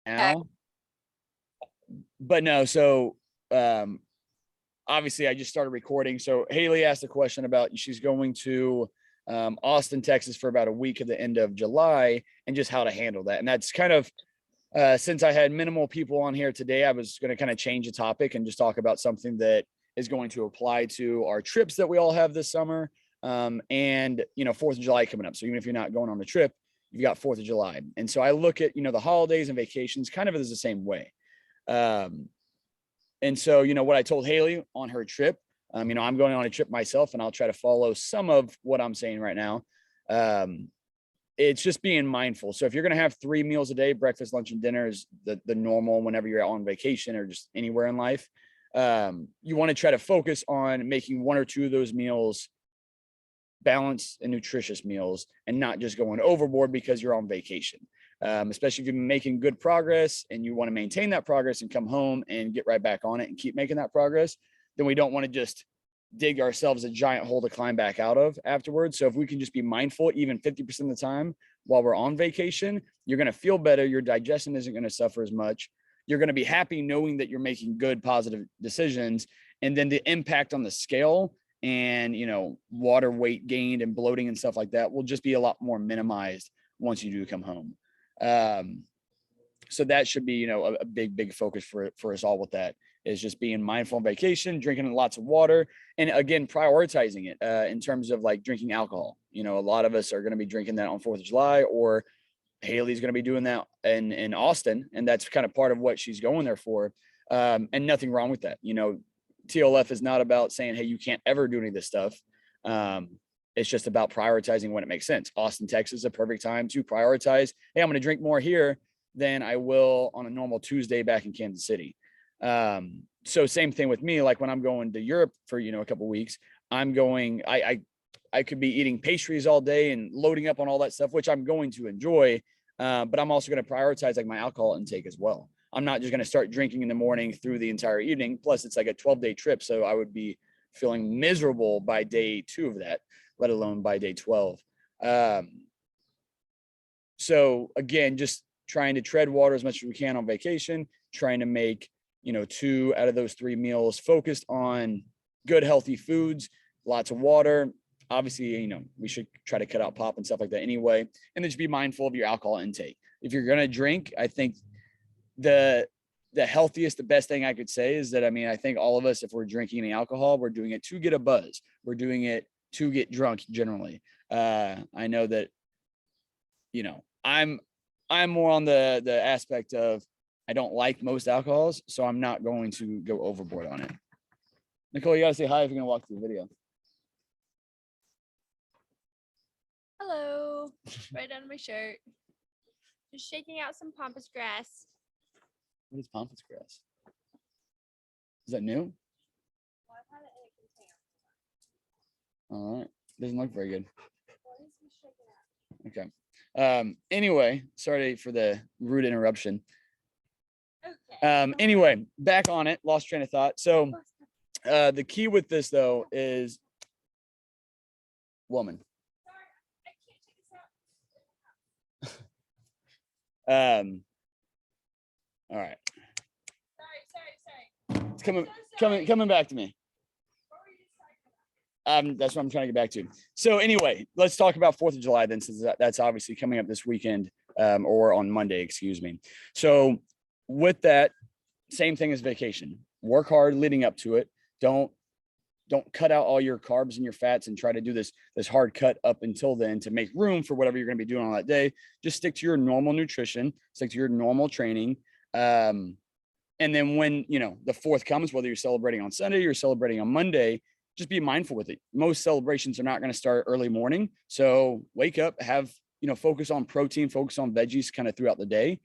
Now, but no, so obviously I just started recording. So Haley asked a question about she's going to Austin, Texas for about a week at the end of July, and just how to handle that. And that's kind of since I had minimal people on here today, I was going to kind of change the topic and just talk about something that is going to apply to our trips that we all have this summer. And, you know, 4th of July coming up. So even if you're not going on a trip, you've got 4th of July. And so I look at, you know, the holidays and vacations kind of as the same way. And so, you know, what I told Haley on her trip, you know, I'm going on a trip myself, and I'll try to follow some of what I'm saying right now. It's just being mindful. So if you're going to have 3 meals a day, breakfast, lunch, and dinner is the normal whenever you're on vacation or just anywhere in life. You want to try to focus on making 1 or 2 of those meals balanced and nutritious meals, and not just going overboard because you're on vacation. Especially if you've been making good progress and you want to maintain that progress and come home and get right back on it and keep making that progress, then we don't want to just dig ourselves a giant hole to climb back out of afterwards. So if we can just be mindful, even 50% of the time while we're on vacation, you're going to feel better. Your digestion isn't going to suffer as much. You're going to be happy knowing that you're making good, positive decisions. And then the impact on the scale and, you know, water weight gained and bloating and stuff like that will just be a lot more minimized once you do come home. So that should be, you know, a big focus for us all with that, is just being mindful on vacation, drinking lots of water, and again, prioritizing it in terms of like drinking alcohol. You know, a lot of us are going to be drinking that on 4th of July, or Haley's going to be doing that in Austin. And that's kind of part of what she's going there for. And nothing wrong with that. You know, TLF is not about saying, hey, you can't ever do any of this stuff. It's just about prioritizing when it makes sense. Austin, Texas is a perfect time to prioritize. Hey, I'm going to drink more here than I will on a normal Tuesday back in Kansas City. So same thing with me. Like when I'm going to Europe for, you know, a couple of weeks, I'm going, I could be eating pastries all day and loading up on all that stuff, which I'm going to enjoy. But I'm also going to prioritize like my alcohol intake as well. I'm not just going to start drinking in the morning through the entire evening. Plus it's like a 12-day trip. So I would be feeling miserable by day 2 of that, let alone by day 12. So again, just trying to tread water as much as we can on vacation, trying to make, you know, 2 out of those 3 meals focused on good, healthy foods, lots of water. Obviously, you know, we should try to cut out pop and stuff like that anyway. And then just be mindful of your alcohol intake. If you're going to drink, I think the healthiest, the best thing I could say is that, I mean, I think all of us, if we're drinking any alcohol, we're doing it to get a buzz. We're doing it to get drunk generally. I know that, you know, I'm more on the aspect of, I don't like most alcohols, so I'm not going to go overboard on it. Nicole, you gotta say hi if you're gonna walk through the video. Hello. Right on my shirt. Just shaking out some pampas grass. What is pampas grass? Is that new? Well, I've had it in a container. All right. Doesn't look very good. Well, it needs to be shaken out. Okay. Anyway, sorry for the rude interruption. Okay. Anyway, back on it, lost train of thought. So the key with this though is woman. Sorry, I can't take this out. All right. Sorry. It's coming back to me. What were you talking about? That's what I'm trying to get back to. So anyway, let's talk about 4th of July then, since that's obviously coming up this weekend, or on Monday, excuse me. So with that, Same thing as vacation. Work hard leading up to it. Don't cut out all your carbs and your fats and try to do this hard cut up until then to make room for whatever you're going to be doing on that day. Just stick to your normal nutrition, stick to your normal training. And then when, the fourth comes, whether you're celebrating on Sunday, you're celebrating on Monday, just be mindful with it. Most celebrations are not going to start early morning. So wake up, have, focus on protein, focus on veggies kind of throughout the day,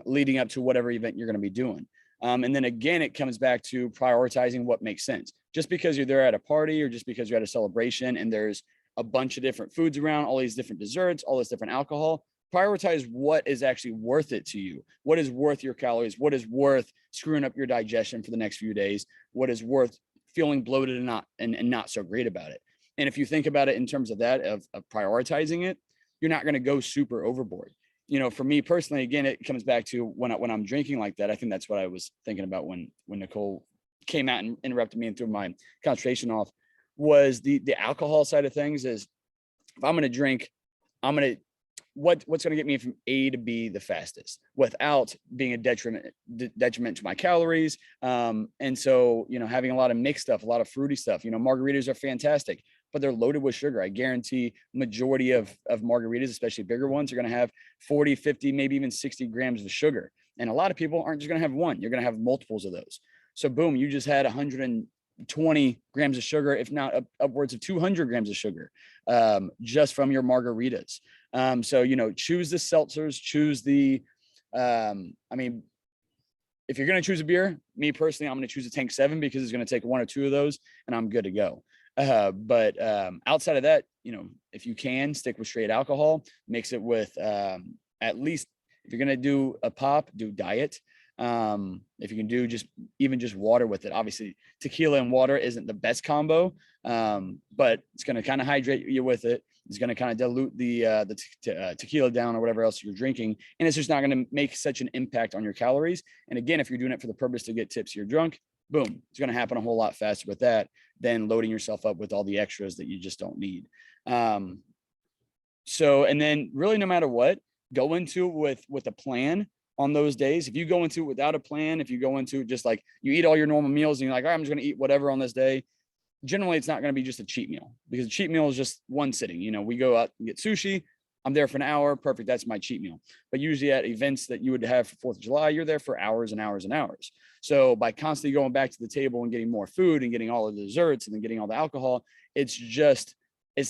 leading up to whatever event you're going to be doing. And then again, it comes back to prioritizing what makes sense. Just because you're there at a party or just because you're at a celebration and there's a bunch of different foods around, all these different desserts, all this different alcohol, prioritize what is actually worth it to you. What is worth your calories? What is worth screwing up your digestion for the next few days? What is worth feeling bloated and not so great about it? And if you think about it in terms of that, of prioritizing it, you're not going to go super overboard. For me personally, again, it comes back to when I'm drinking like that. I think that's what I was thinking about when Nicole came out and interrupted me and threw my concentration off, was the alcohol side of things. Is if I'm going to drink, I'm going to, what's going to get me from A to B the fastest without being a detriment to my calories. And so, having a lot of mixed stuff, a lot of fruity stuff, margaritas are fantastic, but they're loaded with sugar. I guarantee majority of margaritas, especially bigger ones, are going to have 40, 50, maybe even 60 grams of sugar. And a lot of people aren't just going to have one. You're going to have multiples of those. So boom, you just had 120 grams of sugar, if not upwards of 200 grams of sugar, just from your margaritas. So, choose the seltzers, choose the, if you're going to choose a beer, me personally, I'm going to choose a Tank 7 because it's going to take one or two of those and I'm good to go. But outside of that, if you can stick with straight alcohol, mix it with, at least if you're going to do a pop, do diet. If you can do just water with it. Obviously tequila and water isn't the best combo, but it's going to kind of hydrate you with it. It's going to kind of dilute the tequila down or whatever else you're drinking. And it's just not going to make such an impact on your calories. And again, if you're doing it for the purpose to get tipsy or drunk, boom, it's going to happen a whole lot faster with that than loading yourself up with all the extras that you just don't need. So, and then really no matter what, go into it with a plan on those days. If you go into it without a plan, if you go into it just like you eat all your normal meals and you're like, all right, I'm just going to eat whatever on this day, generally it's not going to be just a cheat meal, because a cheat meal is just one sitting. We go out and get sushi. I'm there for an hour. Perfect. That's my cheat meal. But usually at events that you would have for 4th of July, you're there for hours and hours and hours. So by constantly going back to the table and getting more food and getting all of the desserts and then getting all the alcohol, it's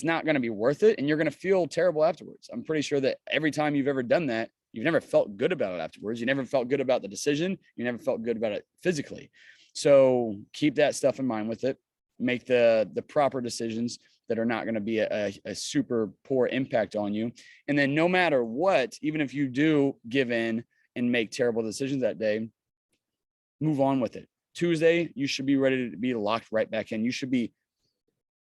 not going to be worth it. And you're going to feel terrible afterwards. I'm pretty sure that every time you've ever done that, you've never felt good about it afterwards. You never felt good about the decision. You never felt good about it physically. So keep that stuff in mind with it. Make the proper decisions that are not going to be a super poor impact on you. And then no matter what, even if you do give in and make terrible decisions that day, move on with it. Tuesday, you should be ready to be locked right back in. You should be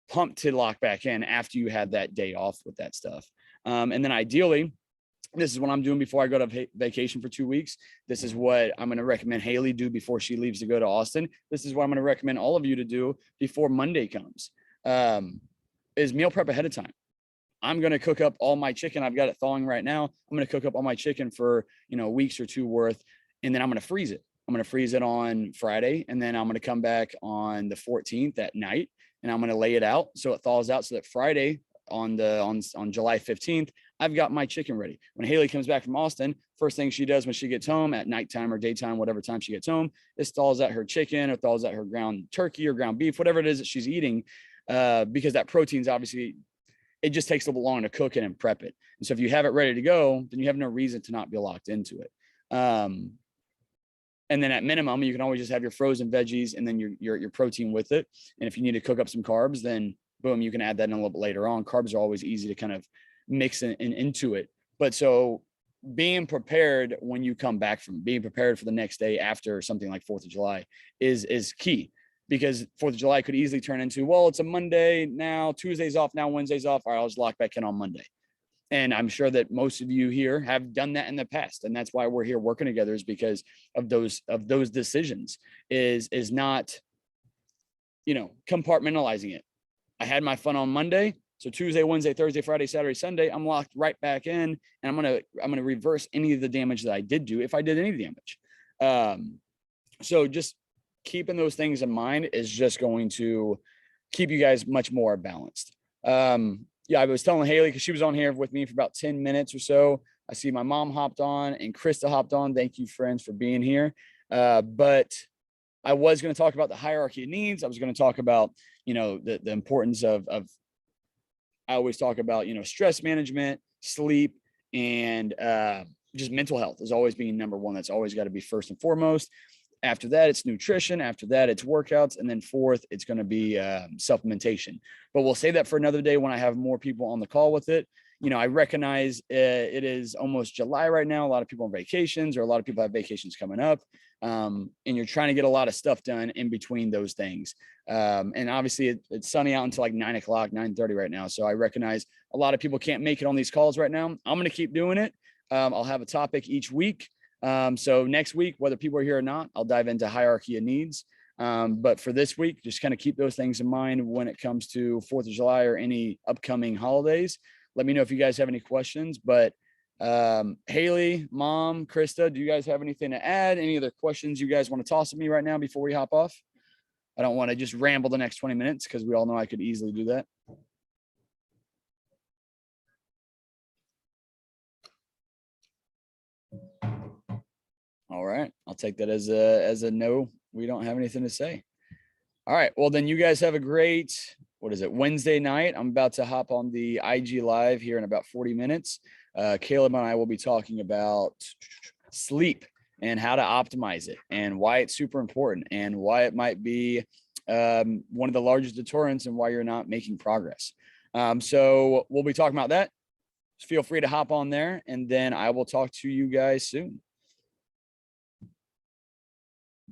pumped to lock back in after you had that day off with that stuff. And then ideally, this is what I'm doing before I go to vacation for 2 weeks. This is what I'm going to recommend Haley do before she leaves to go to Austin. This is what I'm going to recommend all of you to do before Monday comes, is meal prep ahead of time. I'm going to cook up all my chicken. I've got it thawing right now. I'm going to cook up all my chicken for, weeks or two worth, and then I'm going to freeze it. I'm going to freeze it on Friday, and then I'm going to come back on the 14th at night, and I'm going to lay it out so it thaws out so that Friday on July 15th, I've got my chicken ready. When Haley comes back from Austin, first thing she does when she gets home at nighttime or daytime, whatever time she gets home, is thaws out her chicken or thaws out her ground turkey or ground beef, whatever it is that she's eating, because that protein's obviously, it just takes a little longer to cook it and prep it. And so if you have it ready to go, then you have no reason to not be locked into it. And then at minimum, you can always just have your frozen veggies and then your protein with it. And if you need to cook up some carbs, then boom, you can add that in a little bit later on. Carbs are always easy to kind of mix in into it. But so being prepared when you come back from being prepared for the next day after something like 4th of July is key, because 4th of July could easily turn into, well, it's a Monday now, Tuesday's off, now Wednesday's off. All right, I'll just lock back in on Monday. And I'm sure that most of you here have done that in the past. And that's why we're here working together, is because of those decisions, is not, compartmentalizing it. I had my fun on Monday. So Tuesday, Wednesday, Thursday, Friday, Saturday, Sunday, I'm locked right back in, and I'm gonna reverse any of the damage that I did do, if I did any damage. So just keeping those things in mind is just going to keep you guys much more balanced. Yeah, I was telling Haley because she was on here with me for about 10 minutes or so. I see my mom hopped on and Krista hopped on. Thank you, friends, for being here. But I was going to talk about the hierarchy of needs. I was going to talk about, the importance of I always talk about, stress management, sleep, and just mental health is always being number one. That's always got to be first and foremost. After that, it's nutrition. After that, it's workouts. And then fourth, it's going to be supplementation. But we'll say that for another day when I have more people on the call with it. I recognize it is almost July right now. A lot of people on vacations, or a lot of people have vacations coming up. And you're trying to get a lot of stuff done in between those things. And obviously it's sunny out until like 9 o'clock, 9:30 right now. So I recognize a lot of people can't make it on these calls right now. I'm going to keep doing it. I'll have a topic each week. So next week, whether people are here or not, I'll dive into hierarchy of needs. But for this week, just kind of keep those things in mind when it comes to 4th of July or any upcoming holidays. Let me know if you guys have any questions. But Haley, Mom, Krista, do you guys have anything to add? Any other questions you guys want to toss at me right now before we hop off? I don't want to just ramble the next 20 minutes because we all know I could easily do that. All right. I'll take that as a no. We don't have anything to say. All right. Well, then you guys have a great, Wednesday night. I'm about to hop on the IG live here in about 40 minutes. Caleb and I will be talking about sleep and how to optimize it and why it's super important and why it might be one of the largest deterrents and why you're not making progress. So we'll be talking about that. Feel free to hop on there, and then I will talk to you guys soon.